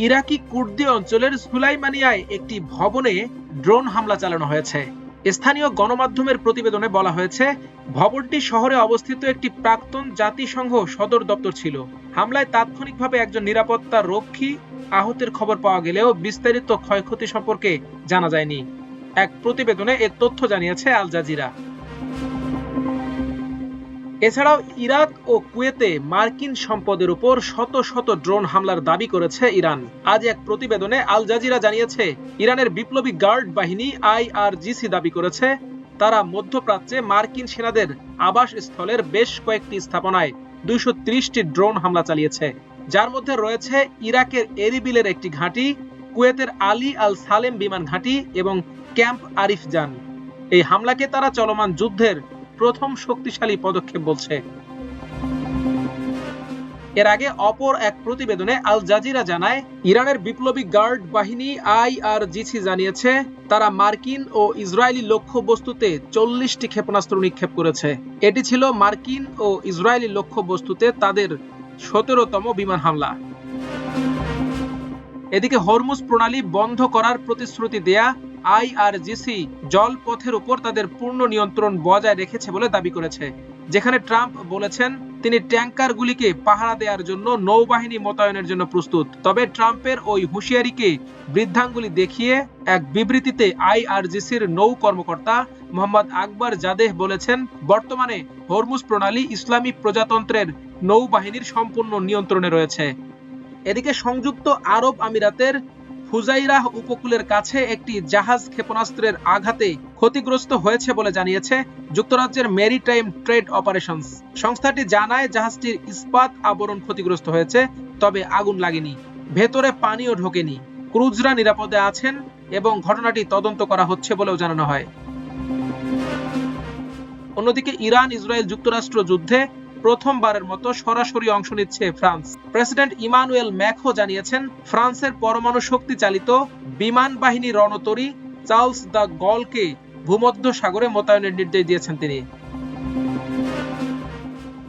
ইরাকি কুর্দি অঞ্চলের সুলাইমানিয়ায় একটি ভবনে ড্রোন হামলা চালানো হয়েছে। স্থানীয় গণমাধ্যমের প্রতিবেদনে বলা হয়েছে, ভবনটি শহরে অবস্থিত একটি প্রাক্তন জাতিসংঘ সদর দপ্তর ছিল। হামলায় তাৎক্ষণিকভাবে একজন নিরাপত্তা রক্ষী আহতের খবর পাওয়া গেলেও বিস্তারিত ক্ষয়ক্ষতি সম্পর্কে জানা যায়নি। এক প্রতিবেদনে এ তথ্য জানিয়েছে আল জাজিরা। এছাড়াও ইরাক ও কুয়েতে মার্কিন সম্পদের উপর শত শত ড্রোন হামলার দাবি করেছে ইরান। আজ এক প্রতিবেদনে আল জাজিরা জানিয়েছে, ইরানের বিপ্লবী গার্ড বাহিনী IRGC দাবি করেছে, তারা মধ্যপ্রাচ্যে মার্কিন সেনাদের আবাসস্থলের বেশ কয়েকটি স্থাপনায় 230টি ড্রোন হামলা চালিয়েছে, যার মধ্যে রয়েছে ইরাকের এরিবিলের একটি ঘাঁটি, কুয়েতের আলী আল সালেম বিমান ঘাঁটি এবং ক্যাম্প আরিফজান। এই হামলাকে তারা চলমান যুদ্ধের প্রথম শক্তিশালী পদক্ষেপ বলছে। এর আগে অপর এক প্রতিবেদনে আল জাজিরা জানায়, ইরানের বিপ্লবী গার্ড বাহিনী IRGC জানিয়েছে, তারা মার্কিন ও ইসরায়েলি লক্ষ্যবস্তুতে 40টি ক্ষেপণাস্ত্র নিক্ষেপ করেছে। এটি ছিল মার্কিন ও ইসরায়েলি লক্ষ্যবস্তুতে তাদের 17তম বিমান হামলা। এদিকে হরমুজ প্রণালী বন্ধ করার প্রতিশ্রুতি দেয়া IRGC জলপথের উপর তাদের পূর্ণ নিয়ন্ত্রণ বজায় রেখেছে বলে দাবি করেছে, যেখানে ট্রাম্প বলেছেন তিনি ট্যাঙ্কারগুলিকে পাহারা দেওয়ার জন্য নৌবাহিনী মোতায়েনের জন্য প্রস্তুত। তবে ট্রাম্পের ওই হুঁশিয়ারিকে বৃদ্ধাঙ্গুলি দেখিয়ে এক বিবৃতিতে IRGCর নৌ কর্মকর্তা মোহাম্মদ আকবর জাদেহ বলেছেন, বর্তমানে হরমুজ প্রণালী ইসলামী প্রজাতন্ত্রের নৌবাহিনীর সম্পূর্ণ নিয়ন্ত্রণে রয়েছে। এদিকে সংযুক্ত আরব আমিরাতের ফুজাইরাহ উপকূলের কাছে একটি জাহাজ ক্ষেপণাস্ত্রের আঘাতে ক্ষতিগ্রস্ত হয়েছে বলে জানিয়েছে যুক্তরাজ্যের মেরিটাইম ট্রেড অপারেশনস। সংস্থাটি জানায়, জাহাজটির ইস্পাত আবরণ ক্ষতিগ্রস্ত হয়েছে, তবে আগুন লাগেনি, ভেতরে পানিও ঢোকেনি। ক্রুজরা নিরাপদে আছেন এবং ঘটনাটি তদন্ত করা হচ্ছে বলেও জানানো হয়। অন্যদিকে ইরান ইসরায়েল যুক্তরাষ্ট্র যুদ্ধে প্রথমবারের মতো সরাসরি অংশ নিচ্ছে ফ্রান্স। প্রেসিডেন্ট ইমানুয়েল ম্যাক্রো জানিয়েছেন, ফ্রান্সের পরমাণু শক্তি চালিত বিমান বাহিনী রণতরী চার্লস দ্য গলকে ভূমধ্য সাগরে মোতায়েনের নির্দেশ দিয়েছেন তিনি।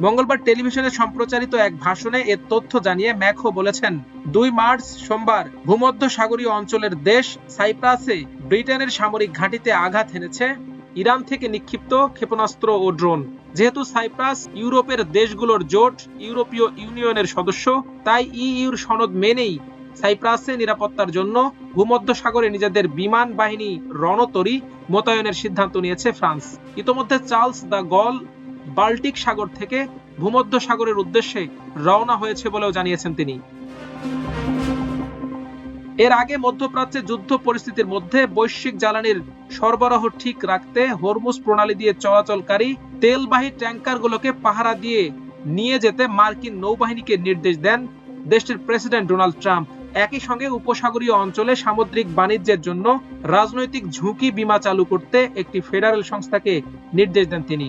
মঙ্গলবার টেলিভিশনে সম্প্রচারিত এক ভাষণে এ তথ্য জানিয়ে ম্যাক্রো বলেছেন, 2 মার্চ সোমবার ভূমধ্য সাগরীয় অঞ্চলের দেশ সাইপ্রাসে ব্রিটেনের সামরিক ঘাঁটিতে আঘাত হেনেছে ইরান থেকে নিক্ষিপ্ত ক্ষেপণাস্ত্র ও ড্রোন। যেহেতু সাইপ্রাস ইউরোপের দেশগুলোর জোট, ইউরোপীয় ইউনিয়নের সদস্য, তাই ইইউর সনদ মেনেই সাইপ্রাসে নিরাপত্তার জন্য ভূমধ্য সাগরে নিজেদের বিমান বাহিনী রণতরী মোতায়েনের সিদ্ধান্ত নিয়েছে ফ্রান্স। ইতোমধ্যে চার্লস দ্য গল বাল্টিক সাগর থেকে ভূমধ্য সাগরের উদ্দেশ্যে রওনা হয়েছে বলেও জানিয়েছেন তিনি। এর আগে মধ্যপ্রাচ্যে যুদ্ধ পরিস্থিতির মধ্যে বৈশ্বিক জ্বালানির সরবরাহ ঠিক রাখতে হরমুজ প্রণালী দিয়ে চলাচলকারী তেলবাহী ট্যাঙ্কারগুলোকে পাহারা দিয়ে নিয়ে যেতে মার্কিন নৌবাহিনীকে নির্দেশ দেন দেশটির প্রেসিডেন্ট ডোনাল্ড ট্রাম্প। একই সঙ্গে উপসাগরীয় অঞ্চলে সামুদ্রিক বাণিজ্যের জন্য রাজনৈতিক ঝুঁকি বীমা চালু করতে একটি ফেডারেল সংস্থাকে নির্দেশ দেন তিনি।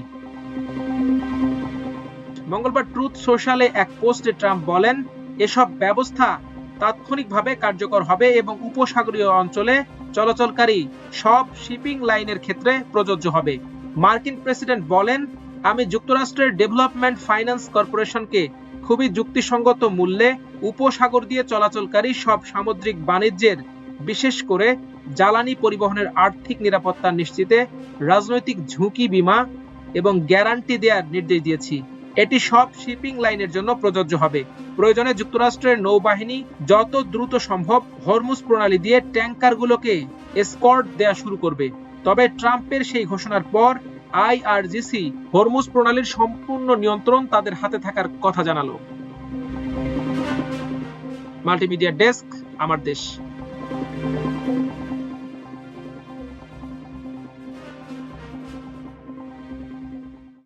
মঙ্গলবার ট্রুথ সোশ্যালে এক পোস্টে ট্রাম্প বলেন, এসব ব্যবস্থা তাৎক্ষণিকভাবে কার্যকর হবে এবং উপসাগরীয় অঞ্চলে চলাচলকারী সব শিপিং লাইনের ক্ষেত্রে প্রযোজ্য হবে। মার্কিন প্রেসিডেন্ট বলেন, আমি যুক্তরাষ্ট্রের ডেভেলপমেন্ট ফাইন্যান্স কর্পোরেশনকে খুবই যুক্তিসঙ্গত মূল্যে উপসাগর দিয়ে চলাচলকারী সব সামুদ্রিক বাণিজ্যের, বিশেষ করে জ্বালানি পরিবহনের আর্থিক নিরাপত্তা নিশ্চিতে রাজনৈতিক ঝুঁকি বীমা এবং গ্যারান্টি দেওয়ার নির্দেশ দিয়েছি। এটি সব শিপিং লাইনের জন্য প্রযোজ্য হবে। প্রয়োজনে যুক্তরাষ্ট্রের নৌবাহিনী যত দ্রুত সম্ভব হরমুজ প্রণালী দিয়ে ট্যাঙ্কারগুলোকে এসকর্ট দেয়া শুরু করবে। তবে ট্রাম্পের সেই ঘোষণার পর IRGC হরমুজ প্রণালীর সম্পূর্ণ নিয়ন্ত্রণ তাদের হাতে থাকার কথা জানালো। মাল্টিমিডিয়া ডেস্ক, আমার দেশ।